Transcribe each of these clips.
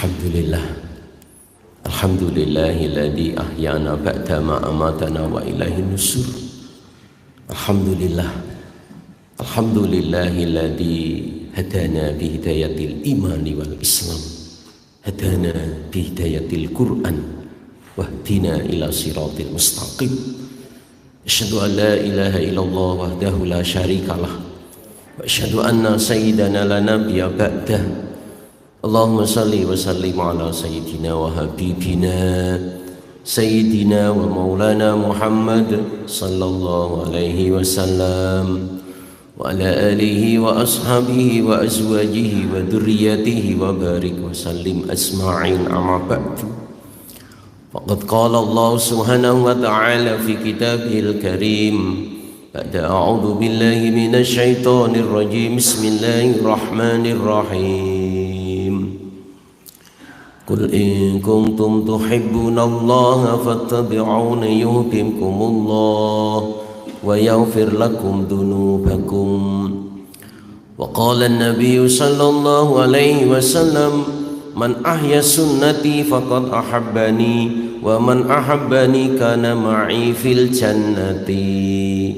Alhamdulillah. Alhamdulillahilladzi ahyana ba'da ma amatana wa ilaihin nusur. Alhamdulillah. Alhamdulillahilladzi hadana bi hidayatil imani wal islam. Hadana bi hidayatil Qur'an wahdina ila siratil mustaqim. Asyhadu an la ilaha illallah wahdahu la syarikalah wa asyhadu anna sayyidana la nabiyya ba'dah. Allahumma salli wa sallim ala sayyidina wa habibina sayyidina wa maulana Muhammad sallallahu alaihi wasallam wa ala alihi wa ashabihi wa azwajihi wa dhurriyyatihi wa barik wa sallim asma'in amma ba'du. Faqad qala Allah subhanahu wa ta'ala fi kitabihil karim ba'da a'udzu billahi minasy syaithanir rajim. Bismillahirrahmanirrahim. Qul in kuntum tuhibbunallaha fattabi'uni yuhibbukumullah wa yaghfir lakum dhunubakum. Wa qala an-nabiy sallallahu alaihi wasallam, man ahya sunnati faqad ahabbani wa man ahabbani kana ma'i fil jannati.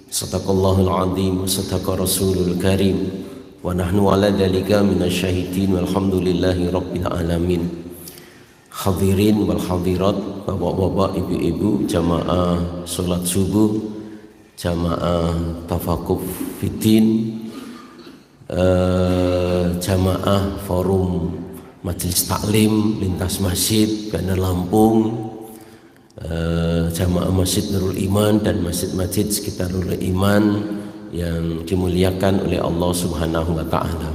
Sadaqallahul azim wa sadaqa rasulul karim. Wa nahnu ala dzalika minasyahidin walhamdulillahi rabbil alamin. Hadirin wal hadirat, bapak-bapak, ibu-ibu, jamaah salat subuh, jamaah tafaquf fiddin, jamaah forum majelis taklim lintas masjid Bandar Lampung, jamaah Masjid Nurul Iman dan masjid-masjid sekitar Nurul Iman yang dimuliakan oleh Allah Subhanahu wa ta'ala.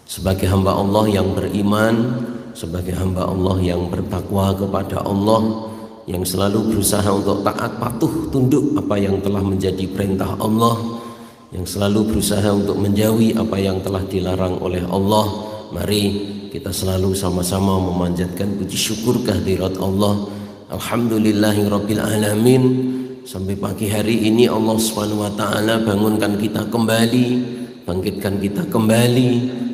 Sebagai hamba Allah yang beriman, sebagai hamba Allah yang bertakwa kepada Allah, yang selalu berusaha untuk taat patuh tunduk apa yang telah menjadi perintah Allah, yang selalu berusaha untuk menjauhi apa yang telah dilarang oleh Allah, mari kita selalu sama-sama memanjatkan puji syukur kehadirat Allah. Alhamdulillahirabbil alamin. Sampai pagi hari ini Allah Subhanahu wa ta'ala bangunkan kita kembali, bangkitkan kita kembali,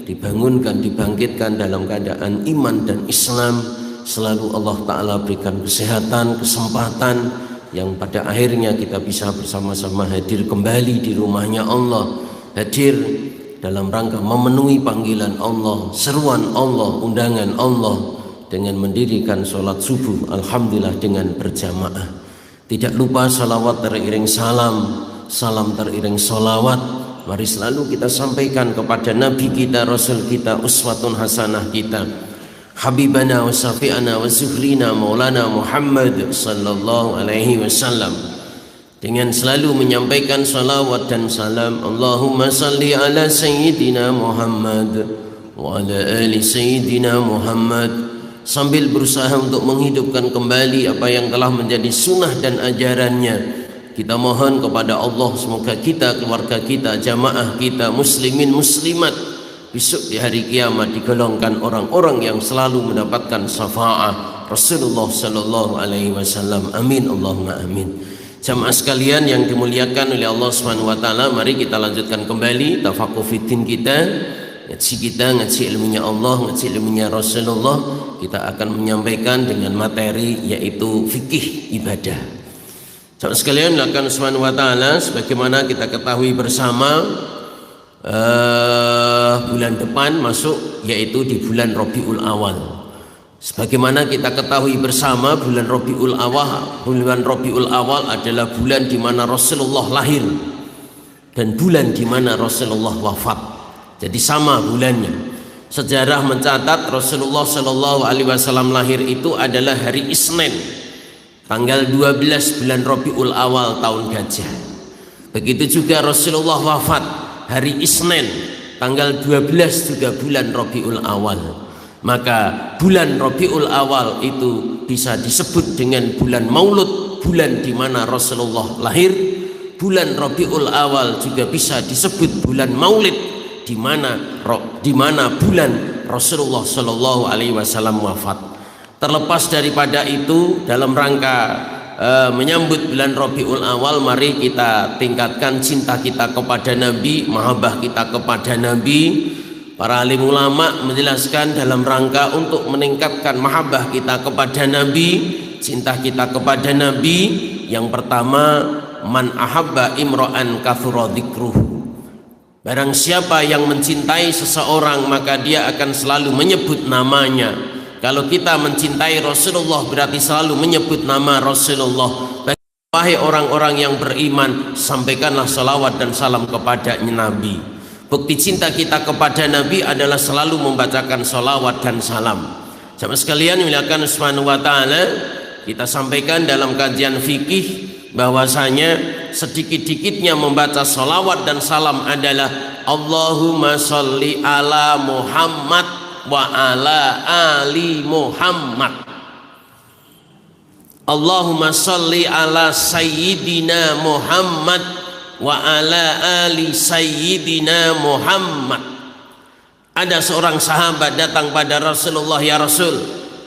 dibangunkan, dibangkitkan dalam keadaan iman dan Islam. Selalu Allah ta'ala berikan kesehatan, kesempatan yang pada akhirnya kita bisa bersama-sama hadir kembali di rumahnya Allah, hadir dalam rangka memenuhi panggilan Allah, seruan Allah, undangan Allah dengan mendirikan sholat subuh, alhamdulillah dengan berjamaah. Tidak lupa salawat teriring salam, salam teriring salawat. Mari selalu kita sampaikan kepada Nabi kita, Rasul kita, uswatun hasanah kita, Habibana wa Safi'ana wa Zuhrina Maulana Muhammad sallallahu alaihi wasallam. Dengan selalu menyampaikan salawat dan salam, Allahumma salli ala Sayyidina Muhammad wa ala ali Sayyidina Muhammad, sambil berusaha untuk menghidupkan kembali apa yang telah menjadi sunnah dan ajarannya. Kita mohon kepada Allah semoga kita, keluarga kita, jamaah kita, muslimin muslimat besok di hari kiamat digolongkan orang-orang yang selalu mendapatkan syafaat Rasulullah sallallahu alaihi wasallam. Amin Allahumma amin. Jamaah sekalian yang dimuliakan oleh Allah Subhanahu wa taala, mari kita lanjutkan kembali tafaqquh fiddin kita. Ngaji ilmunya Allah, ngaji ilmunya Rasulullah. Kita akan menyampaikan dengan materi yaitu fikih ibadah. Saudara sekalian, lakukan Subhanahu wa ta'ala, sebagaimana kita ketahui bersama, bulan depan masuk yaitu di bulan Rabiul Awal. Sebagaimana kita ketahui bersama, bulan Rabiul Awal adalah bulan di mana Rasulullah lahir dan bulan di mana Rasulullah wafat. Jadi sama bulannya. Sejarah mencatat Rasulullah Shallallahu Alaihi Wasallam lahir itu adalah hari Isnin, tanggal 12 bulan Rabiul Awal tahun Gajah. Begitu juga Rasulullah wafat hari Isnin, tanggal 12 juga bulan Rabiul Awal. Maka bulan Rabiul Awal itu bisa disebut dengan bulan Maulud, bulan di mana Rasulullah lahir. Bulan Rabiul Awal juga bisa disebut bulan Maulid, di mana bulan Rasulullah Shallallahu Alaihi Wasallam wafat. Terlepas daripada itu, dalam rangka menyambut bulan Rabiul Awal, mari kita tingkatkan cinta kita kepada Nabi, mahabbah kita kepada Nabi, Para alim ulama menjelaskan dalam rangka untuk meningkatkan mahabbah kita kepada Nabi, cinta kita kepada Nabi. Yang pertama, man ahabba imra'an kathura dzikruhu. Barang siapa yang mencintai seseorang, maka dia akan selalu menyebut namanya. Kalau kita mencintai Rasulullah, berarti selalu menyebut nama Rasulullah. Wahai orang-orang yang beriman, sampaikanlah salawat dan salam kepada Nabi. Bukti cinta kita kepada Nabi adalah selalu membacakan salawat dan salam. Jamaah sekalian muliakan subhanahu wa ta'ala, kita sampaikan dalam kajian fikih bahwasanya sedikit-dikitnya membaca salawat dan salam adalah Allahumma sholli ala Muhammad wa ala ali Muhammad. Allahumma sholli ala Sayyidina Muhammad wa ala ali Sayyidina Muhammad. Ada seorang sahabat datang pada Rasulullah, ya Rasul,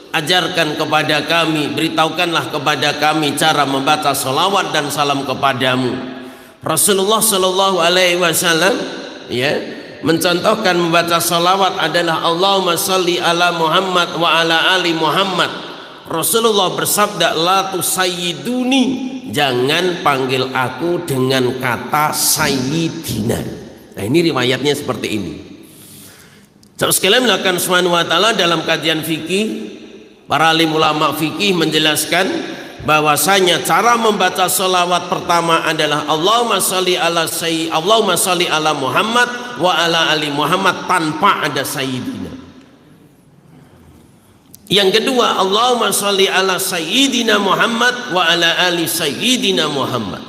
ajarkan kepada kami, beritahukanlah kepada kami cara membaca salawat dan salam kepadamu. Rasulullah Shallallahu Alaihi Wasallam mencontohkan membaca salawat adalah Allahumma sholli ala Muhammad wa ala ali Muhammad. Rasulullah bersabda, la tusayyiduni, jangan panggil aku dengan kata sayyidina. Nah, ini riwayatnya seperti ini. Terus sekalian melakukan subhanahu wa ta'ala, dalam kajian fikih, para alim ulama fikih menjelaskan bahwasanya cara membaca salawat pertama adalah Allahumma sholli ala Muhammad wa ala ali Muhammad, tanpa ada sayyidina. Yang kedua, Allahumma sholli ala Sayyidina Muhammad wa ala ali Sayyidina Muhammad.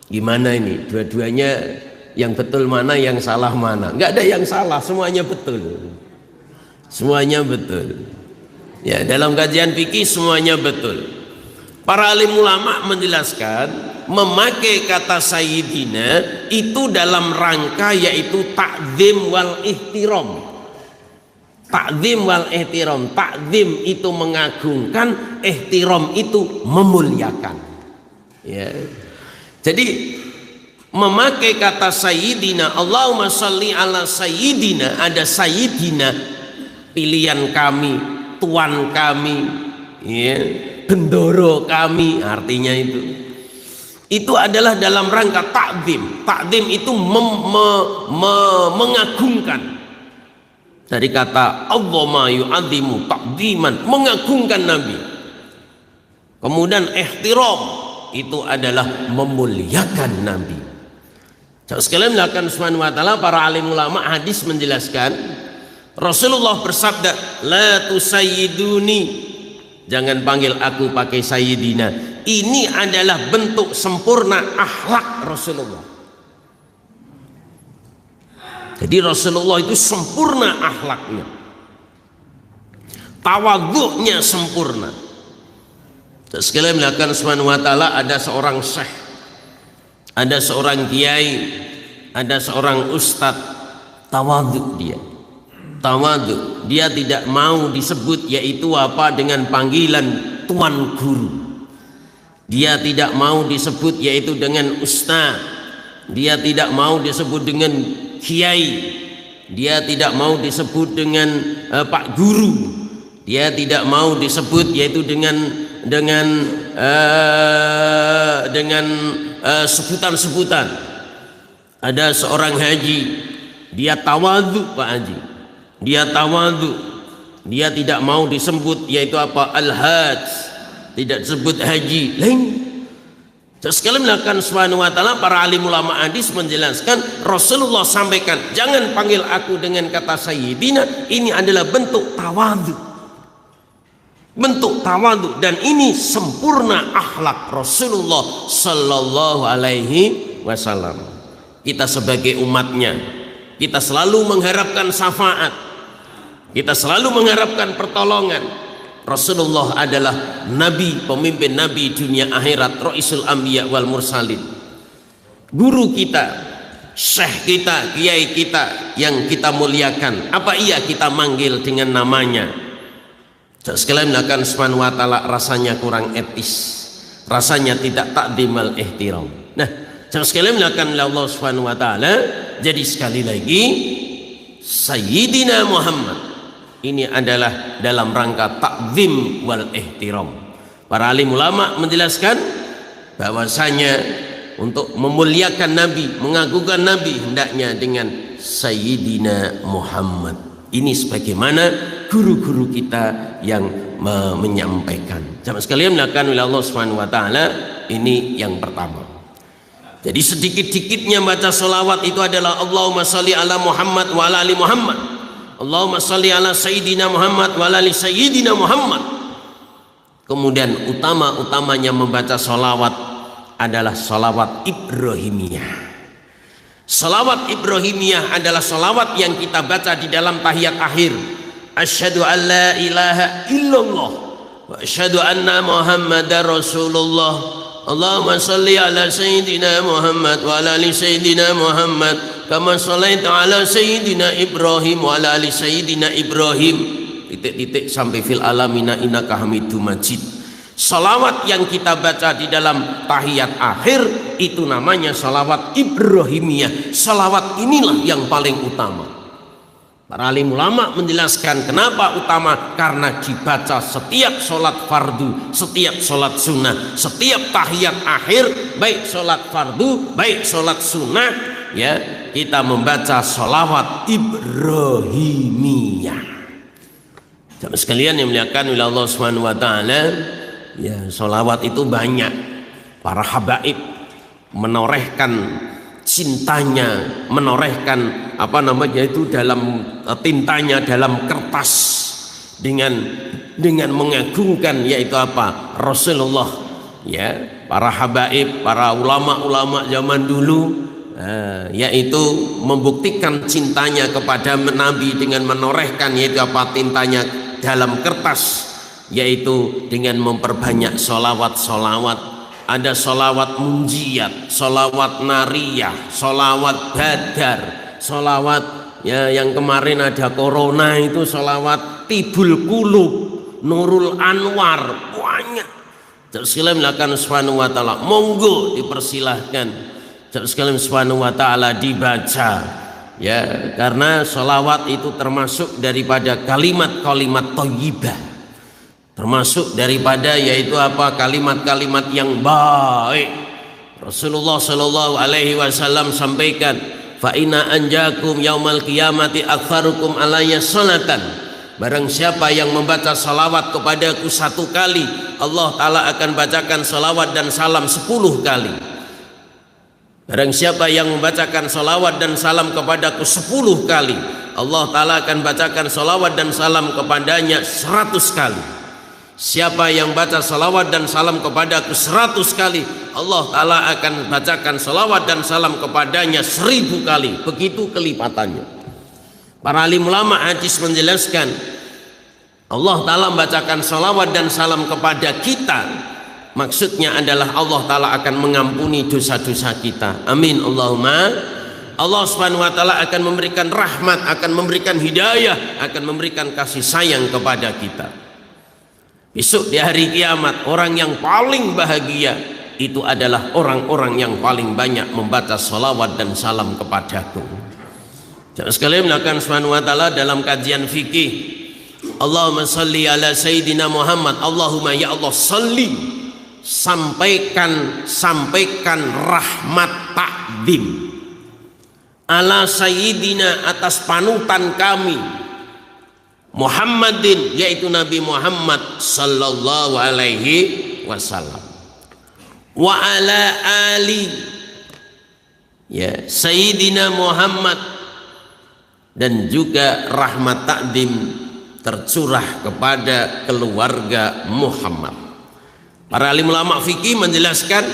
Gimana ini? Dua-duanya yang betul mana, yang salah mana? Enggak ada yang salah, semuanya betul. Semuanya betul. Ya, dalam kajian fikih semuanya betul. Para alim ulama menjelaskan memakai kata Sayyidina itu dalam rangka yaitu ta'zim wal ihtiram. Ta'zim wal ihtiram. Ta'zim itu mengagungkan, ihtiram itu memuliakan. Ya. Jadi memakai kata Sayyidina, Allahumma sholli ala Sayyidina, ada Sayyidina, pilihan kami, tuan kami, ya, bendoro kami, artinya itu adalah dalam rangka ta'zim. Ta'zim itu mengagungkan. Dari kata Allah ma yu'adzimu ta'ziman, mengagungkan Nabi. Kemudian ihtiram itu adalah memuliakan Nabi. Sekalian melakukan subhanahu wa ta'ala, para alim ulama hadis menjelaskan Rasulullah bersabda, la tusayyiduni, jangan panggil aku pakai sayyidina. Ini adalah bentuk sempurna akhlak Rasulullah. Jadi Rasulullah itu sempurna akhlaknya, tawadhu'nya sempurna. Sekalian melakukan subhanahu wa ta'ala, ada seorang syekh, ada seorang kiai, ada seorang ustadz, tawadhu dia. Tawadhu, dia tidak mau disebut yaitu apa dengan panggilan tuan guru. Dia tidak mau disebut yaitu dengan ustaz. Dia tidak mau disebut dengan kiai, dia tidak mau disebut dengan pak guru, dia tidak mau disebut yaitu dengan sebutan-sebutan. Ada seorang haji, dia tawadhu, Pak Haji, dia tawadhu, dia tidak mau disebut yaitu apa, al-hajj, tidak disebut haji lain. Sekali melakukan subhanahu wa ta'ala, para alim ulama hadis menjelaskan Rasulullah sampaikan, jangan panggil aku dengan kata sayyidina. Ini adalah bentuk tawadhu, bentuk tawadhu, dan ini sempurna akhlak Rasulullah sallallahu alaihi wasallam. Kita sebagai umatnya, kita selalu mengharapkan syafaat, kita selalu mengharapkan pertolongan. Rasulullah adalah nabi, pemimpin nabi dunia akhirat, Ra'isul Anbiya wal Mursalin. Guru kita, syekh kita, kiai kita yang kita muliakan, apa iya kita manggil dengan namanya? Sekalian melakukan subhanahu wa ta'ala, rasanya kurang etis, rasanya tidak takdimal ihtiram. Nah, sekalian melakukan oleh Allah subhanahu wa ta'ala. Jadi sekali lagi, Sayyidina Muhammad. Ini adalah dalam rangka takzim wal ihtiram. Para alim ulama menjelaskan bahwasanya untuk memuliakan Nabi, mengagungkan Nabi, hendaknya dengan Sayyidina Muhammad. Ini sebagaimana guru-guru kita yang menyampaikan. Jamaah sekalian dilakukan oleh Allah Subhanahu wa taala, ini yang pertama. Jadi sedikit-dikitnya baca salawat itu adalah Allahumma sholli ala Muhammad wa ala ali Muhammad. Allahumma sholli ala Sayyidina Muhammad wa ala ali Sayyidina Muhammad. Kemudian utama-utamanya membaca salawat adalah salawat Ibrahimiyah. Salawat Ibrahimiyah adalah salawat yang kita baca di dalam tahiyat akhir. Asyhadu an la ilaha illallah wa asyhadu anna Muhammadar Rasulullah. Allahumma salli ala Sayyidina Muhammad wa ala ali Sayyidina Muhammad kama shallaita ala Sayyidina Ibrahim wa ala ali Sayyidina Ibrahim. Titik-titik sampai fil alamina innaka Hamidum Majid. Salawat yang kita baca di dalam tahiyat akhir itu namanya salawat Ibrahimiyah. Salawat inilah yang paling utama. Para alim ulama menjelaskan kenapa utama, karena dibaca setiap sholat fardu, setiap sholat sunnah, setiap tahiyat akhir, baik sholat fardu, baik sholat sunnah, ya kita membaca salawat Ibrahimiyah. Jamaah sekalian yang dimuliakan oleh Allah Subhanahu wa taala, ya salawat itu banyak. Para habaib menorehkan cintanya, menorehkan itu dalam tintanya, dalam kertas dengan mengagungkan yaitu Rasulullah, ya. Para habaib, para ulama-ulama zaman dulu yaitu membuktikan cintanya kepada Nabi dengan menorehkan yaitu tintanya dalam kertas, yaitu dengan memperbanyak solawat-solawat. Ada solawat munjiat, solawat nariyah, solawat badar, solawat ya yang kemarin ada corona itu solawat tibul kulub, nurul anwar, banyak. Sekalian melakukan subhanahu wa ta'ala, monggo dipersilahkan. Sekalian subhanahu wa ta'ala dibaca, ya, karena solawat itu termasuk daripada kalimat-kalimat thayyibah, termasuk daripada yaitu kalimat-kalimat yang baik. Rasulullah Shallallahu Alaihi Wasallam sampaikan, fa inna anjakum yaumal qiyamati aktsarukum alayya salatan. Barang siapa yang membaca salawat kepadaku 1 kali, Allah Ta'ala akan bacakan salawat dan salam 10 kali. Barang siapa yang membacakan salawat dan salam kepadaku 10 kali, Allah Ta'ala akan bacakan salawat dan salam kepadanya 100 kali. Siapa yang baca salawat dan salam kepadaku 100 kali, Allah Ta'ala akan bacakan salawat dan salam kepadanya 1000 kali. Begitu kelipatannya. Para alim ulama hadis menjelaskan, Allah Ta'ala membacakan salawat dan salam kepada kita, maksudnya adalah Allah Ta'ala akan mengampuni dosa-dosa kita. Amin Allahumma. Allah Subhanahu wa ta'ala akan memberikan rahmat, akan memberikan hidayah, akan memberikan kasih sayang kepada kita. Besok di hari kiamat, orang yang paling bahagia itu adalah orang-orang yang paling banyak membaca salawat dan salam kepadaku. Jangan sekalian melakukan subhanahu wa ta'ala dalam kajian fikih, Allahumma salli ala Sayyidina Muhammad. Allahumma ya Allah salli, sampaikan rahmat takdim ala Sayyidina, atas panutan kami Muhammadin, yaitu Nabi Muhammad sallallahu alaihi wasallam, wa ala ali, ya Sayyidina Muhammad, dan juga rahmat takdim tercurah kepada keluarga Muhammad. Para alim ulama fikih menjelaskan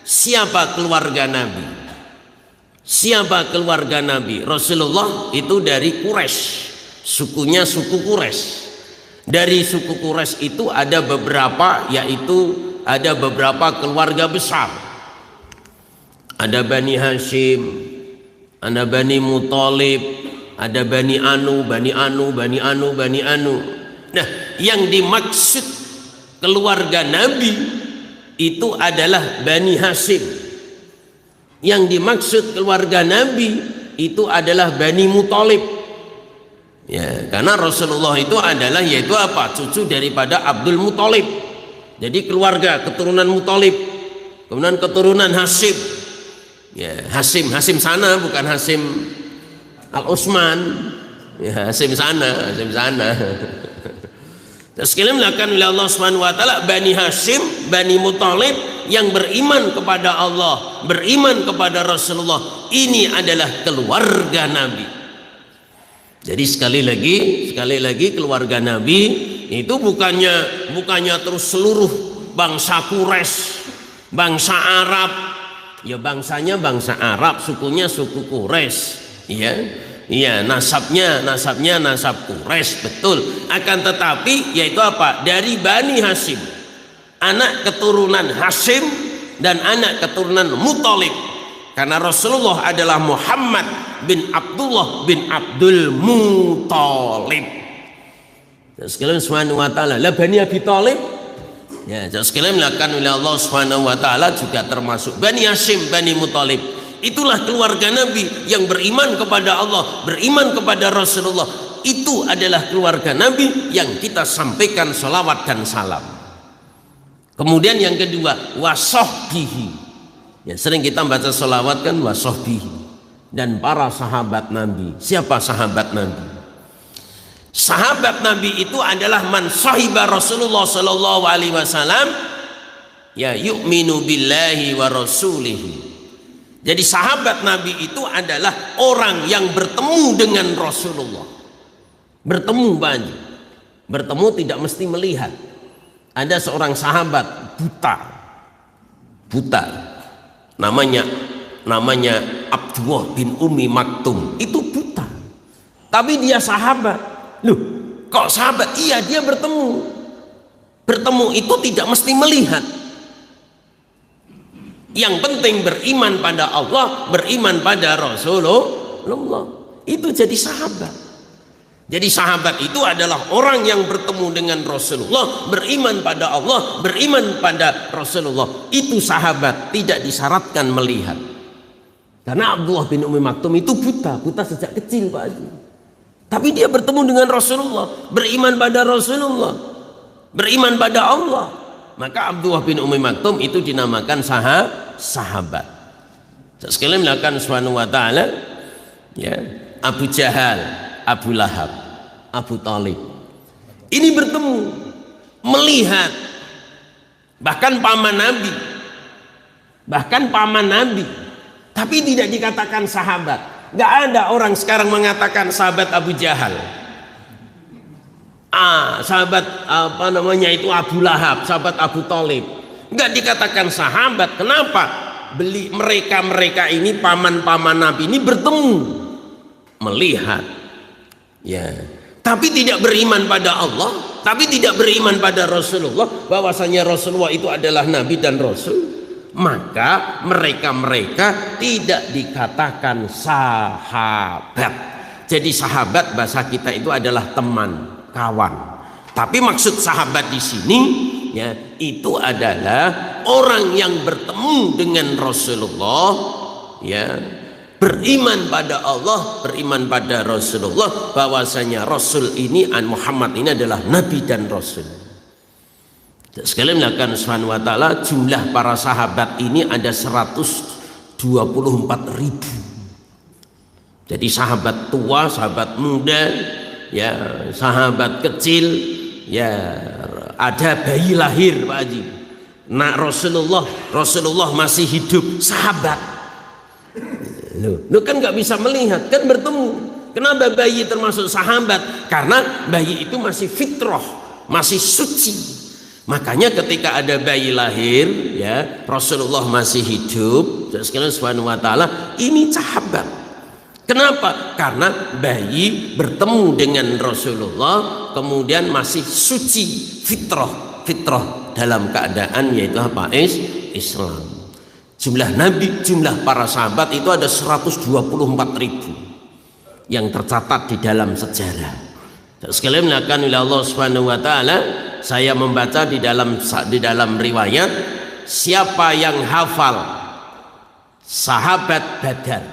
siapa keluarga Nabi. Siapa keluarga Nabi? Rasulullah itu dari Quraisy. Sukunya suku Quraisy. Dari suku Quraisy itu ada beberapa, yaitu ada beberapa keluarga besar. Ada Bani Hashim, ada Bani Muthalib, ada Bani Anu, Bani Anu, Bani Anu, Bani Anu. Nah, yang dimaksud keluarga Nabi itu adalah Bani Hashim. Yang dimaksud keluarga Nabi itu adalah Bani Muthalib. Ya, karena Rasulullah itu adalah yaitu apa? Cucu daripada Abdul Muthalib. Jadi keluarga keturunan Muthalib. Kemudian keturunan Hashim. Ya, Hashim sana bukan Hashim Al-Utsman. Ya, Hashim sana. Terus sekalian dilakukan oleh Allah Subhanahu wa taala, Bani Hashim, Bani Muthalib yang beriman kepada Allah, beriman kepada Rasulullah. Ini adalah keluarga Nabi. Jadi sekali lagi keluarga Nabi itu bukannya terus seluruh bangsa Quraisy, bangsa Arab. Ya bangsanya bangsa Arab, sukunya suku Quraisy, ya. Iya, nasabnya nasab Quraisy, betul. Akan tetapi yaitu apa? Dari Bani Hashim. Anak keturunan Hashim dan anak keturunan Muthalib. Karena Rasulullah adalah Muhammad bin Abdullah bin Abdul Muthalib. Sekalian Subhanahu wa taala, la Bani Abi Thalib. Ya, sekalian dilakukan oleh Allah Subhanahu wa taala juga termasuk Bani Hashim, Bani Muthalib. Itulah keluarga Nabi yang beriman kepada Allah, beriman kepada Rasulullah. Itu adalah keluarga Nabi yang kita sampaikan salawat dan salam. Kemudian yang kedua, wasahbihi. Ya, sering kita baca salawat kan, wasahbihi. Dan para sahabat Nabi. Siapa sahabat Nabi? Sahabat Nabi itu adalah man sahiba Rasulullah sallallahu alaihi wasallam ya yu'minu billahi wa rasulihi. Jadi sahabat Nabi itu adalah orang yang bertemu dengan Rasulullah. Bertemu banyak. Bertemu tidak mesti melihat. Ada seorang sahabat buta. Namanya Abdullah bin Ummi Maktum. Itu buta. Tapi dia sahabat. Loh, kok sahabat? Iya, dia bertemu. Bertemu itu tidak mesti melihat. Yang penting beriman pada Allah, beriman pada Rasulullah. Itu jadi sahabat. Jadi sahabat itu adalah orang yang bertemu dengan Rasulullah, beriman pada Allah, beriman pada Rasulullah. Itu sahabat, tidak disyaratkan melihat. Karena Abdullah bin Ummi Maktum itu buta sejak kecil, Pak Haji. Tapi dia bertemu dengan Rasulullah, beriman pada Rasulullah, beriman pada Allah. Maka Abdullah bin Ummi Maktum itu dinamakan sahabat. Sekalian melakukan Subhanahu wa taala, ya, Abu Jahal, Abu Lahab, Abu Thalib. Ini bertemu, melihat, bahkan paman Nabi, tapi tidak dikatakan sahabat. Nggak ada orang sekarang mengatakan sahabat Abu Jahal. Sahabat itu Abu Lahab, sahabat Abu Thalib. Nggak dikatakan sahabat. Kenapa? Mereka ini paman Nabi ini bertemu, melihat, ya. Tapi tidak beriman pada Allah, tapi tidak beriman pada Rasulullah, bahwasanya Rasulullah itu adalah Nabi dan Rasul. Maka mereka tidak dikatakan sahabat. Jadi sahabat bahasa kita itu adalah teman, kawan. Tapi maksud sahabat di sini ya itu adalah orang yang bertemu dengan Rasulullah, ya, beriman pada Allah, beriman pada Rasulullah, bahwasanya Rasul ini Muhammad ini adalah Nabi dan Rasul. Sekalian melakukan Subhanahu wa taala, jumlah para sahabat ini ada 124.000. Jadi sahabat tua, sahabat muda, ya, sahabat kecil, ya, ada bayi lahir, Pak Haji. Nah, Rasulullah masih hidup, sahabat. Lu kan nggak bisa melihat, kan bertemu. Kenapa bayi termasuk sahabat? Karena bayi itu masih fitrah, masih suci. Makanya ketika ada bayi lahir, ya, Rasulullah masih hidup, sekalian Subhanahu wa taala, ini sahabat. Kenapa? Karena bayi bertemu dengan Rasulullah, kemudian masih suci, fitrah dalam keadaan yaitu apa? Islam. Jumlah nabi, jumlah para sahabat itu ada 124.000 yang tercatat di dalam sejarah. Sekalian melakukan oleh Allah Subhanahu wa taala, saya membaca di dalam riwayat, siapa yang hafal sahabat Badar,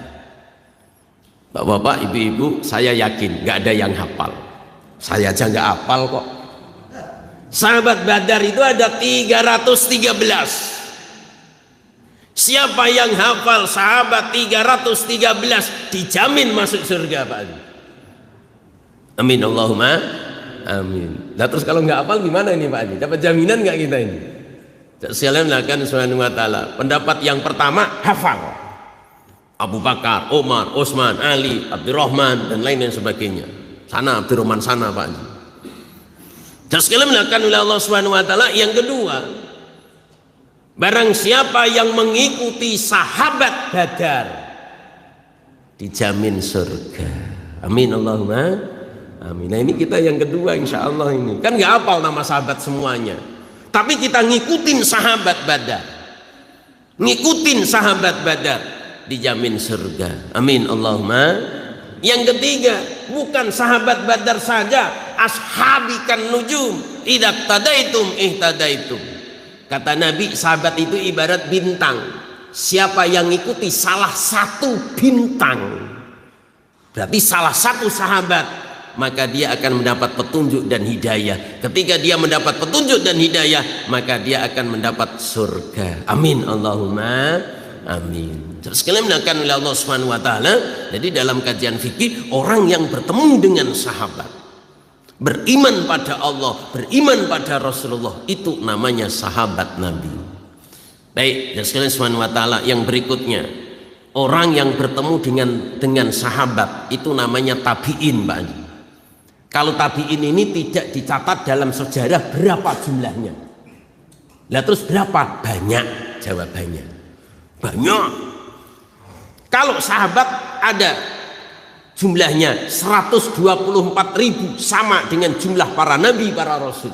Bapak-bapak, ibu-ibu, saya yakin nggak ada yang hafal. Saya aja nggak hafal kok. Sahabat Badar itu ada 313. Siapa yang hafal sahabat 313 dijamin masuk surga, Pak Haji. Amin Allahumma amin. Nah terus kalau nggak hafal gimana ini Pak Haji? Dapat jaminan nggak kita ini? Sekalian lakukan subhanahu wa ta'ala. Pendapat yang pertama hafal. Abu Bakar, Umar, Utsman, Ali, Abdurrahman dan lain sebagainya. Sana Abdurrahman sana Pak Haji. Sekalian dilakukan oleh Allah Subhanahu wa taala. Yang kedua, barang siapa yang mengikuti sahabat Badar dijamin surga. Amin Allahumma amin. Nah ini kita yang kedua insya Allah ini. Kan nggak hafal nama sahabat semuanya, tapi kita ngikutin sahabat Badar. Ngikutin sahabat Badar dijamin surga. Amin Allahumma. Yang ketiga, bukan sahabat Badar saja, ashabikan nujum, idak tadaitum ihtadaitum. Kata Nabi, sahabat itu ibarat bintang. Siapa yang ikuti salah satu bintang, berarti salah satu sahabat, maka dia akan mendapat petunjuk dan hidayah. Ketika dia mendapat petunjuk dan hidayah, maka dia akan mendapat surga. Amin Allahumma amin. Terus kalian melakukan oleh Allah Subhanahu wa taala. Jadi dalam kajian fikih, orang yang bertemu dengan sahabat, beriman pada Allah, beriman pada Rasulullah, itu namanya sahabat Nabi. Baik, dan sekalian Subhanahu wa taala, yang berikutnya, orang yang bertemu dengan sahabat itu namanya tabi'in, Pak Haji. Kalau tabi'in ini tidak dicatat dalam sejarah berapa jumlahnya. Lah terus berapa? Banyak jawabannya. Banyak. Kalau sahabat ada jumlahnya 124.000, sama dengan jumlah para nabi, para rasul.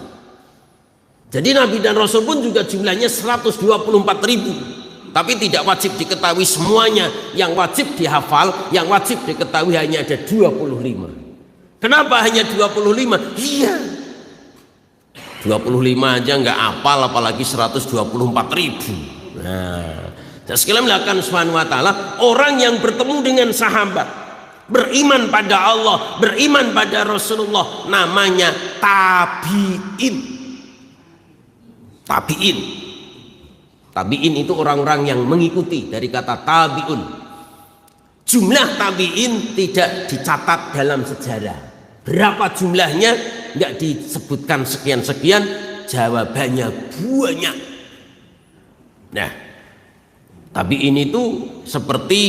Jadi nabi dan rasul pun juga jumlahnya 124.000, tapi tidak wajib diketahui semuanya. Yang wajib dihafal, yang wajib diketahui hanya ada 25. Kenapa hanya 25? Iya, 25 aja nggak hafal, apalagi 124.000. Nah, sekalian melakukan Subhanahu wa taala, orang yang bertemu dengan sahabat, beriman pada Allah, beriman pada Rasulullah, namanya tabi'in. Tabi'in. Tabi'in itu orang-orang yang mengikuti, dari kata tabi'un. Jumlah tabi'in tidak dicatat dalam sejarah. Berapa jumlahnya nggak disebutkan sekian-sekian, jawabannya banyak. Nah, tabi'in itu seperti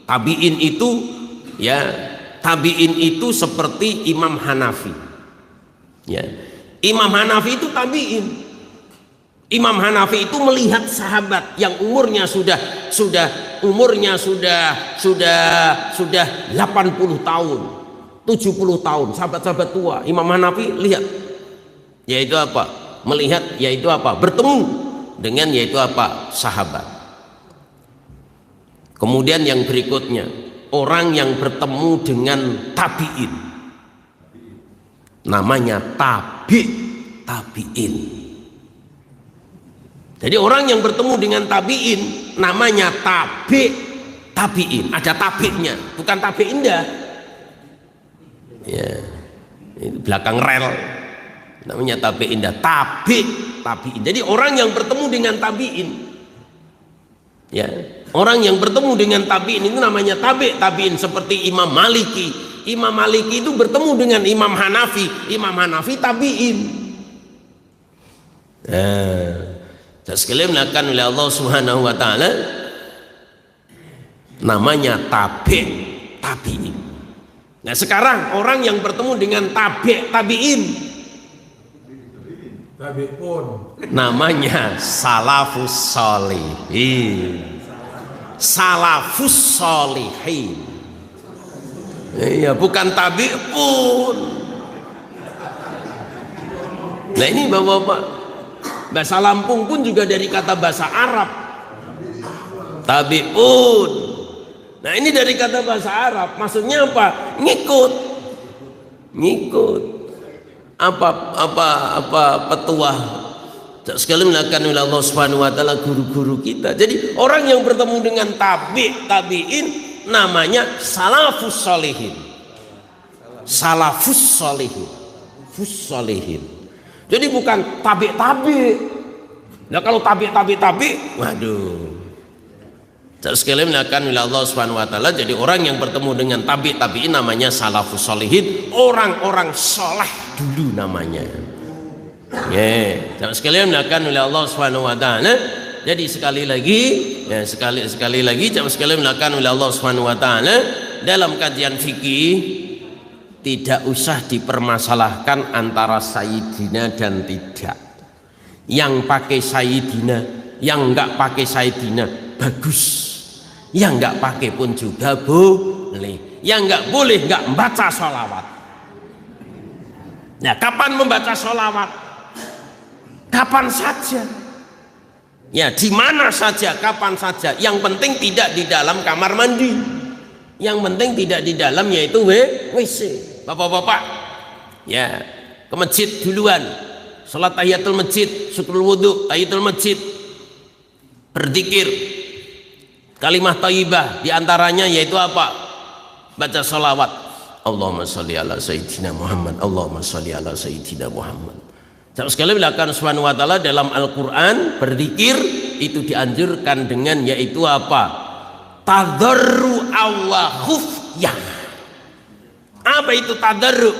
tabi'in itu ya, tabi'in itu seperti Imam Hanafi. Ya. Imam Hanafi itu tabi'in. Imam Hanafi itu melihat sahabat yang umurnya sudah 80 tahun, 70 tahun, sahabat-sahabat tua. Imam Hanafi lihat, yaitu apa? Melihat yaitu apa? Bertemu dengan yaitu apa? Sahabat. Kemudian yang berikutnya, orang yang bertemu dengan tabi'in, namanya tabi'in. Jadi orang yang bertemu dengan tabi'in namanya tabi'in. Ada tabi'nya, bukan tabi'in dah. Ya, ini belakang rel, namanya tabi'in dah. Tabi'in. Jadi orang yang bertemu dengan tabi'in, ya, orang yang bertemu dengan tabi'in itu namanya tabi'in. Seperti Imam Maliki. Imam Maliki itu bertemu dengan Imam Hanafi. Imam Hanafi tabi'in. Sekalian melakukan oleh Allah Subhanahu wa taala, namanya tabi'in. Nah sekarang orang yang bertemu dengan tabi'in, namanya salafus sholihin. Salafus sholihin. Iya, bukan tabi'un. Nah ini bapak-bapak, bahasa Lampung pun juga dari kata bahasa Arab, tabi'un. Nah ini dari kata bahasa Arab, maksudnya apa? Ngikut. Apa petuah sekali melakukan oleh Allah Subhanahu wa taala, guru-guru kita. Jadi orang yang bertemu dengan tabi'in namanya salafus sholihin. Salafus sholihin. Fus sholihin. Jadi bukan tabi. Nah kalau tabi, waduh. Terus sekalian melakukan oleh Allah Subhanahu wa taala, jadi orang yang bertemu dengan tabi'in namanya salafus sholihin, orang-orang soleh dulu namanya. Terus sekalian melakukan oleh Allah Subhanahu wa taala. Jadi sekali lagi terus sekalian melakukan oleh Allah Subhanahu wa taala, dalam kajian fikih tidak usah dipermasalahkan antara sayyidina dan tidak. Yang pakai sayyidina, yang enggak pakai sayyidina bagus. Yang enggak pakai pun juga boleh. Yang enggak boleh enggak membaca sholawat. Nah, kapan membaca sholawat? Kapan saja. Ya, di mana saja, kapan saja. Yang penting tidak di dalam kamar mandi. Yang penting tidak di dalam, yaitu WC. Bapak-bapak, ya, ke masjid duluan. Salat tahiyatul masjid, syukrul wudu, tahiyatul masjid. Berzikir. Kalimah thayyibah diantaranya yaitu apa? Baca sholawat. Allahumma sholli ala sayyidina Muhammad. Allahumma sholli ala sayyidina Muhammad. Sekali bilakan Subhanahu wa taala dalam Al-Qur'an berzikir itu dianjurkan dengan yaitu apa? Tadarru Allah khufyah. Apa itu tadarru?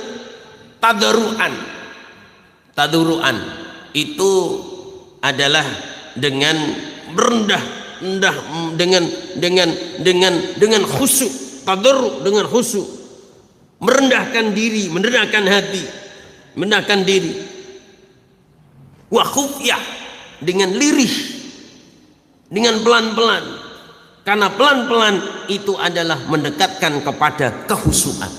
Tadarruan itu adalah dengan merendah dengan khusyuk. Tadarru dengan khusyuk, merendahkan diri, merendahkan hati, merendahkan diri. Wa khufyah, dengan lirih, dengan pelan-pelan, karena pelan-pelan itu adalah mendekatkan kepada kehusuan.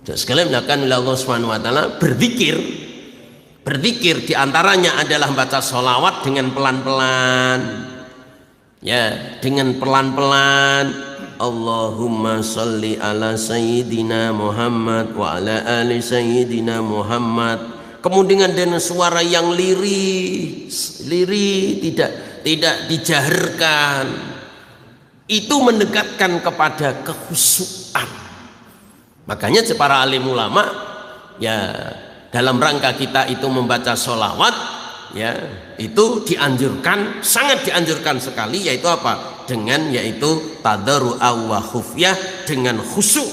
Sekalian melakukan oleh Allah Subhanahu wa taala berzikir diantaranya adalah baca sholawat dengan pelan-pelan, ya, dengan pelan-pelan. Allahumma sholli ala sayyidina Muhammad wa ala ali sayyidina Muhammad. Kemudian dengan suara yang lirih, tidak dijaharkan. Itu mendekatkan kepada kekhusyuan. Makanya para alim ulama, ya, dalam rangka kita itu membaca sholawat, ya, itu dianjurkan, sangat dianjurkan sekali, yaitu apa? Dengan yaitu tadarru'a wa khufyah, dengan khusyuk.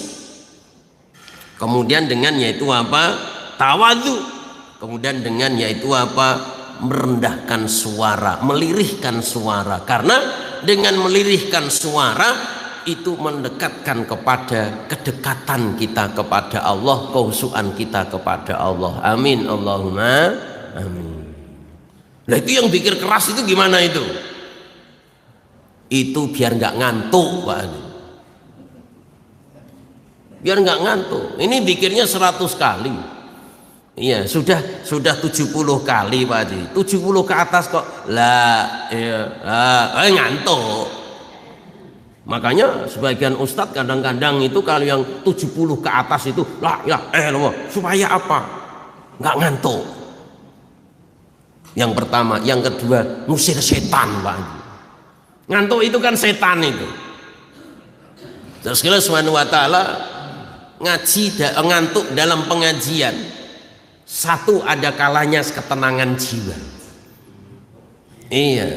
Kemudian dengan yaitu apa? Tawadhu. Kemudian dengan yaitu apa? Merendahkan suara, melirihkan suara. Karena dengan melirihkan suara itu mendekatkan kepada kedekatan kita kepada Allah, kehusuan kita kepada Allah. Amin Allahumma amin. Nah itu yang pikir keras itu gimana itu? Itu biar nggak ngantuk, Pak. Biar nggak ngantuk. Ini pikirnya 100 kali. Iya, sudah 70 kali Pak Haji. 70 ke atas kok ngantuk. Makanya sebagian ustadz kadang-kadang itu kalau yang 70 ke atas itu supaya apa? Nggak ngantuk. Yang pertama, yang kedua, ngusir setan Pak Haji. Ngantuk itu kan setan itu. Terus Allah Subhanahu wa taala ngantuk dalam pengajian. Satu, ada kalanya ketenangan jiwa. Iya.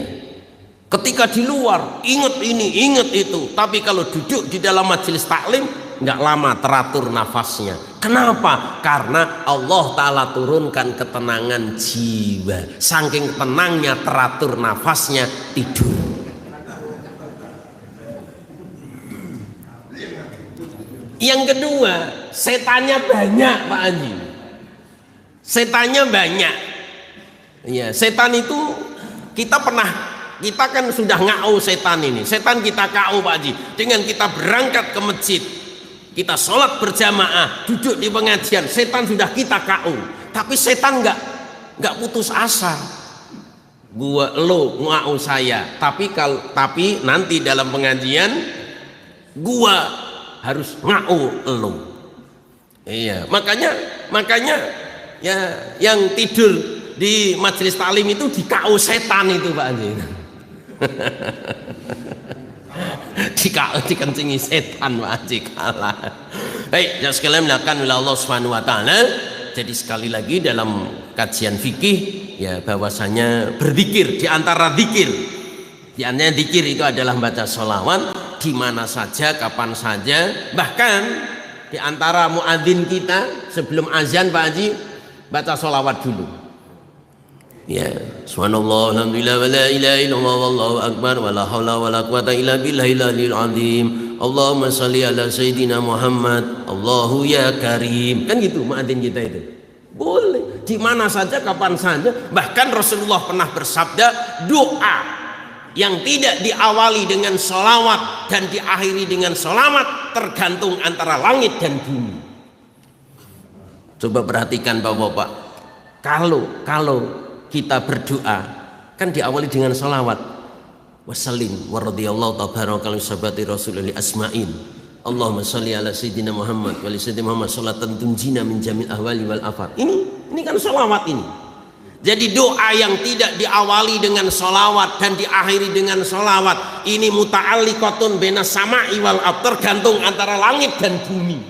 Ketika di luar ingat ini, ingat itu, tapi kalau duduk di dalam majelis taklim nggak lama teratur nafasnya. Kenapa? Karena Allah Ta'ala turunkan ketenangan jiwa. Saking tenangnya teratur nafasnya, tidur. Yang kedua, setannya banyak Pak Haji. Setannya banyak. Ya, setan itu kita kan sudah ngau setan ini. Setan kita KO Pak Haji. Dengan kita berangkat ke masjid, kita sholat berjamaah, duduk di pengajian, setan sudah kita KO. Tapi setan nggak putus asa. Lo ngau saya. Tapi nanti dalam pengajian, gua harus ngau lo. Iya, makanya ya yang tidur di majelis taklim itu di KO setan itu Pak Haji. dikencingi setan Pak Haji kalah. Baik, yang sekalian dilakukan oleh Allah Subhanahu wa taala. Jadi sekali lagi dalam kajian fikih ya bahwasanya berzikir di antara zikir. Di antara zikir itu adalah baca sholawat di mana saja, kapan saja, bahkan di antara muadzin kita sebelum azan Pak Haji baca sholawat dulu. Ya, subhanallah, alhamdulillah, wa la ilaha illallah, wallahu akbar, wa la haula wa la quwata illa billahil aliyil azim. Allahumma shalli ala sayyidina Muhammad, Allahu ya karim. Kan gitu muadzin kita itu. Boleh di mana saja, kapan saja. Bahkan Rasulullah pernah bersabda, doa yang tidak diawali dengan sholawat dan diakhiri dengan sholawat tergantung antara langit dan bumi. Coba perhatikan Bapak-bapak, kalau kita berdoa kan diawali dengan sholawat, wassalim wa radhiyallahu tabaraka li sabati rasulillah asma'in, Allahumma sholli ala sayyidina Muhammad wa li sayyidina Muhammad sholatan tunjina min jamil ahwali wal afat. Ini kan sholawat ini. Jadi doa yang tidak diawali dengan sholawat dan diakhiri dengan sholawat ini muta'alliqatun bainas sama'i wal ardh, tergantung antara langit dan bumi.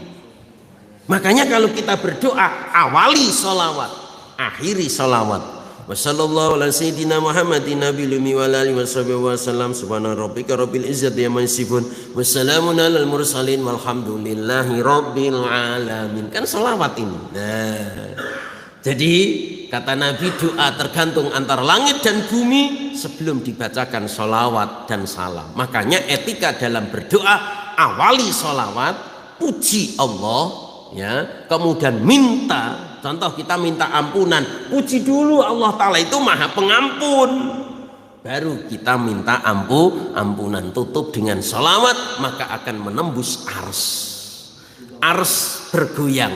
Makanya kalau kita berdoa awali sholawat, akhiri sholawat. Wassallallahu ala sayyidina Muhammadin nabiyil ummi wa alihi wasallam. Subhana rabbika rabbil izzati amma yasifun. Wassalamun alal mursalin walhamdulillahi rabbil alamin. Kan sholawat ini. Nah, jadi kata Nabi doa tergantung antara langit dan bumi sebelum dibacakan sholawat dan salam. Makanya etika dalam berdoa awali sholawat, puji Allah, ya, kemudian minta. Contoh kita minta ampunan, puji dulu Allah Ta'ala itu maha pengampun, baru kita minta ampunan. Tutup dengan sholawat, maka akan menembus ars bergoyang,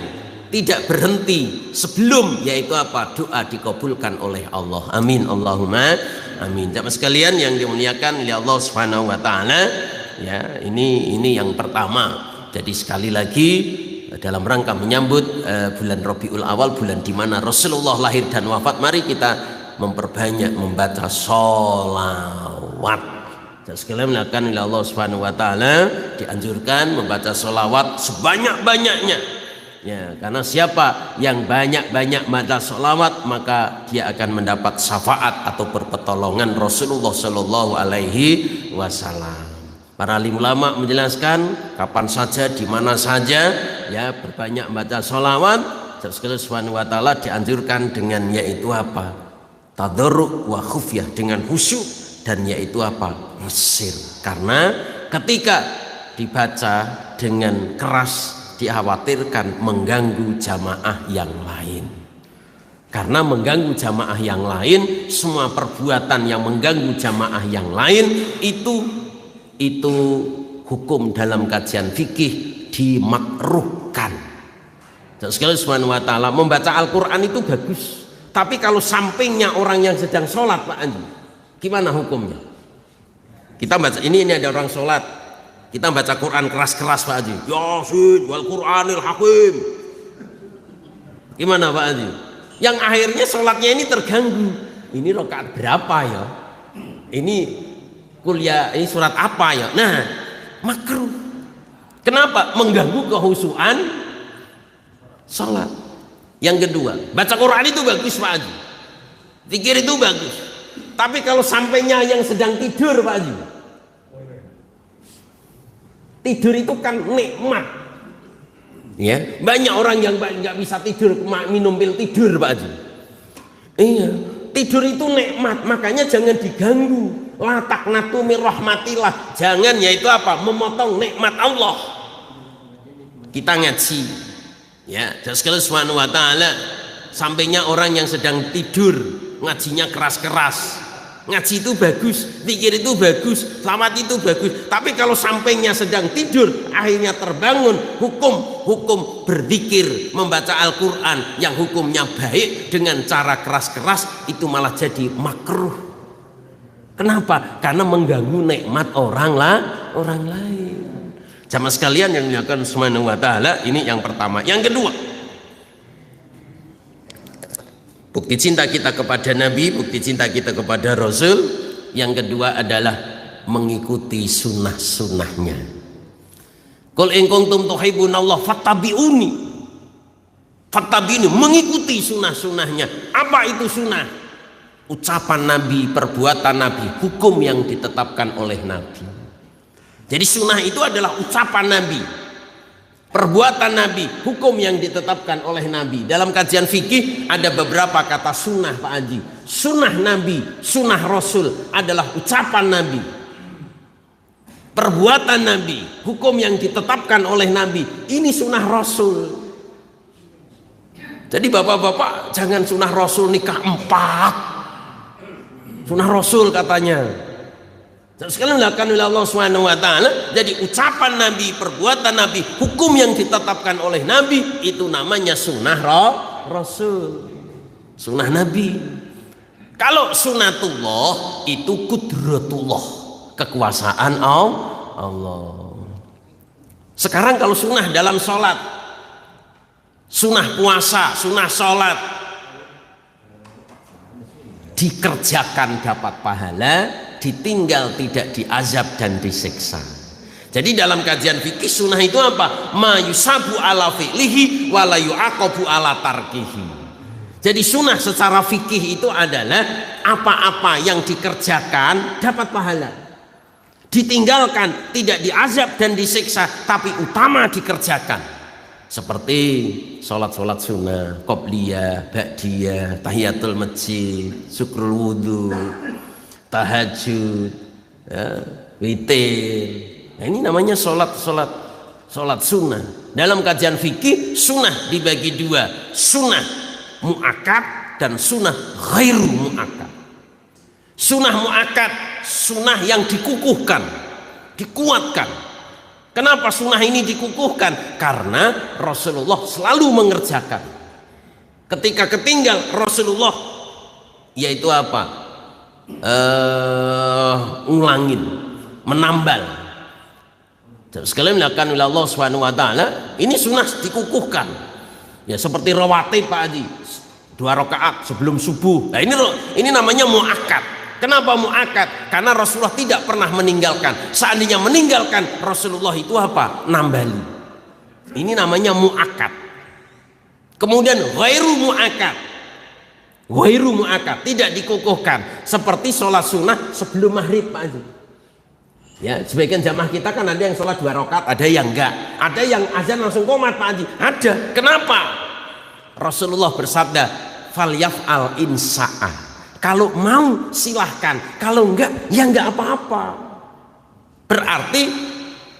tidak berhenti sebelum, yaitu apa, doa dikabulkan oleh Allah. Amin Allahumma amin. Jamaah sekalian yang dimuliakan oleh Allah Subhanahu wa taala, ya, ini yang pertama. Jadi sekali lagi dalam rangka menyambut bulan Rabiul Awal, bulan di mana Rasulullah lahir dan wafat, mari kita memperbanyak membaca sholawat. Dan sekalian melakukan oleh Allah Subhanahu wa taala, dianjurkan membaca sholawat sebanyak-banyaknya. Ya, karena siapa yang banyak-banyak baca sholawat maka dia akan mendapat syafaat atau pertolongan Rasulullah Shallallahu Alaihi Wasallam. Para alim ulama menjelaskan kapan saja, di mana saja, ya, berbanyak baca sholawat. Sekalian Subhanahu wa taala dianjurkan dengan yaitu apa? Tadarruk wa khufyah, dengan khusyuk, dan yaitu apa? Mesir. Karena ketika dibaca dengan keras dikhawatirkan mengganggu jamaah yang lain. Karena mengganggu jamaah yang lain, semua perbuatan yang mengganggu jamaah yang lain itu hukum dalam kajian fikih dimakruhkan. Sekali Subhanahu wa taala, membaca Al-Quran itu bagus, tapi kalau sampingnya orang yang sedang sholat Pak Andi, gimana hukumnya? Kita baca ini ada orang sholat, kita baca Quran keras-keras Pak Andi, Yasin wal Quranil Hakim, gimana Pak Andi? Yang akhirnya sholatnya ini terganggu. Ini rakaat berapa ya? Ini kuliah, ini surat apa ya? Nah, makruh. Kenapa? Mengganggu kehusuan sholat. Yang kedua, baca Quran itu bagus Pak Haji, zikir itu bagus, tapi kalau sampainya yang sedang tidur Pak Haji, tidur itu kan nikmat, ya, banyak orang yang nggak bisa tidur, minum pil tidur Pak Haji. Iya, tidur itu nikmat, makanya jangan diganggu. La taqnatu mir rahmatillah, jangan, yaitu apa, memotong nikmat Allah. Kita ngaji, ya, sekalian Subhanahu wa taala, sampainya orang yang sedang tidur ngajinya keras-keras. Ngaji itu bagus, zikir itu bagus, selamat itu bagus, tapi kalau sampainya sedang tidur akhirnya terbangun, hukum berzikir, membaca Al-Quran yang hukumnya baik dengan cara keras-keras itu malah jadi makruh. Kenapa? Karena mengganggu nikmat orang lain. Jamaah sekalian yang dimuliakan Subhanahu wa taala, ini yang pertama. Yang kedua, bukti cinta kita kepada Nabi, bukti cinta kita kepada Rasul. Yang kedua adalah mengikuti sunnah-sunnahnya. Qul in kuntum tuhibbunallah fattabi'uni. Fattabi'uni, mengikuti sunnah-sunnahnya. Apa itu sunnah? Ucapan Nabi, perbuatan Nabi, hukum yang ditetapkan oleh Nabi. Jadi sunnah itu adalah ucapan Nabi, perbuatan Nabi, hukum yang ditetapkan oleh Nabi. Dalam kajian fikih ada beberapa kata sunnah Pak Haji. Sunnah Nabi, sunnah Rasul adalah ucapan Nabi, perbuatan Nabi, hukum yang ditetapkan oleh Nabi. Ini sunnah Rasul. Jadi bapak-bapak jangan sunnah Rasul nikah 4. Sunnah Rasul katanya. Sekalian dilakukan oleh Allah Subhanahu wa taala. Jadi ucapan Nabi, perbuatan Nabi, hukum yang ditetapkan oleh Nabi itu namanya sunnah Rasul. Sunnah Nabi. Kalau sunnatullah itu kudratullah, kekuasaan Allah. Sekarang kalau sunnah dalam sholat, sunnah puasa, sunnah sholat, dikerjakan dapat pahala, ditinggal tidak diazab dan disiksa. Jadi dalam kajian fikih sunnah itu apa? Ma yusabu ala fi'lihi wa la yu'aqabu ala tarkihi. Jadi sunnah secara fikih itu adalah apa-apa yang dikerjakan dapat pahala, ditinggalkan tidak diazab dan disiksa, tapi utama dikerjakan. Seperti sholat-sholat sunnah, qobliyah, ba'diyah, tahiyatul masjid, syukrul wudhu, tahajud, ya, witir. Nah, ini namanya sholat sunnah. Dalam kajian fikih sunnah dibagi 2, sunnah mu'akkad dan sunnah ghairu mu'akkad. Sunnah mu'akkad, sunnah yang dikukuhkan, dikuatkan. Kenapa sunnah ini dikukuhkan? Karena Rasulullah selalu mengerjakan. Ketika ketinggal Rasulullah, yaitu apa? Ulangin, menambal. Sekalian dilakukan oleh Allah Subhanahu wa taala, ini sunnah dikukuhkan. Ya seperti rawatib Pak Haji, 2 rakaat sebelum subuh. Nah ini namanya muakkad. Kenapa muakkad? Karena Rasulullah tidak pernah meninggalkan. Seandainya meninggalkan, Rasulullah itu apa? Nambali. Ini namanya muakkad. Kemudian ghairu muakkad. Ghairu muakkad, tidak dikukuhkan. Seperti sholat sunnah sebelum maghrib Pak Haji. Ya, sebagian jamaah kita kan ada yang sholat 2 rakaat, ada yang enggak. Ada yang azan langsung qomat Pak Haji. Ada. Kenapa? Rasulullah bersabda, "Falyaf'al insa'ah." Kalau mau silahkan, kalau enggak ya enggak apa-apa. Berarti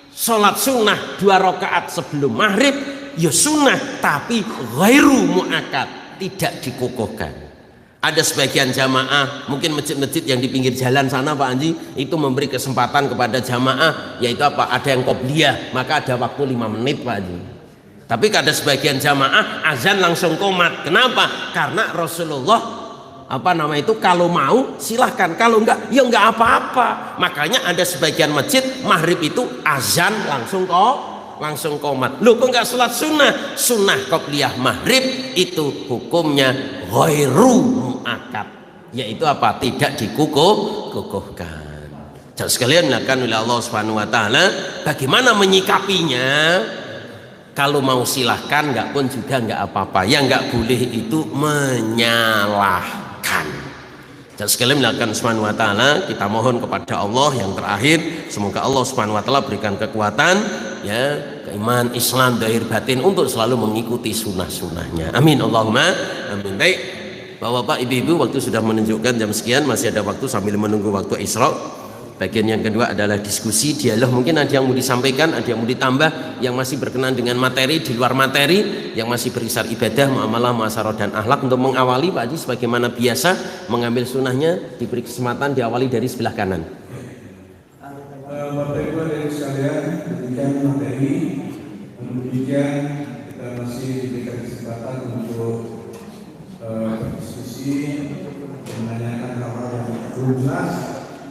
sholat sunnah 2 rakaat sebelum maghrib ya sunnah, tapi ghairu muakkad, tidak dikukuhkan. Ada sebagian jamaah, mungkin masjid-masjid yang di pinggir jalan sana Pak Haji, itu memberi kesempatan kepada jamaah, yaitu apa? Ada yang qobliyah, maka ada waktu 5 menit Pak Haji. Tapi ada sebagian jamaah azan langsung qomat. Kenapa? Karena Rasulullah kalau mau silahkan, kalau enggak ya enggak apa-apa. Makanya ada sebagian masjid maghrib itu azan langsung qomat. Loh kok enggak sholat sunnah? Sunnah qobliyah maghrib itu hukumnya ghairu muakkad, yaitu apa? Tidak dikukuhkan. Jadi sekalian dilakukan oleh Allah Subhanahu wa taala, bagaimana menyikapinya? Kalau mau silahkan, enggak pun juga enggak apa-apa. Yang enggak boleh itu menyalah. Dan sekalian melakukan Subhanahu wa taala, kita mohon kepada Allah yang terakhir, semoga Allah Subhanahu wa taala berikan kekuatan, ya, keimanan Islam zahir batin untuk selalu mengikuti sunnah-sunnahnya. Amin Allahumma amin. Baik, Bapak-bapak, Ibu-ibu, waktu sudah menunjukkan jam sekian, masih ada waktu sambil menunggu waktu Isra. Bagian yang kedua adalah diskusi, dialog. Mungkin ada yang mau disampaikan, ada yang mau ditambah, yang masih berkenan dengan materi, di luar materi, yang masih berisar ibadah, muamalah, muasyarah dan akhlak. Untuk mengawali Pak Haji sebagaimana biasa mengambil sunnahnya, diberi kesempatan diawali dari sebelah kanan. Bapak Ibu dari sekalian, demikian materi, kemudian kita masih diberikan kesempatan untuk berdiskusi, menanyakan hal-hal yang belum jelas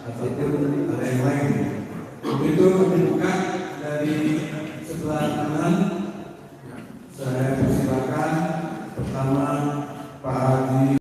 ataupun ada yang lain. Begitu kami buka dari sebelah kanan, saya persilakan pertama Pak Haji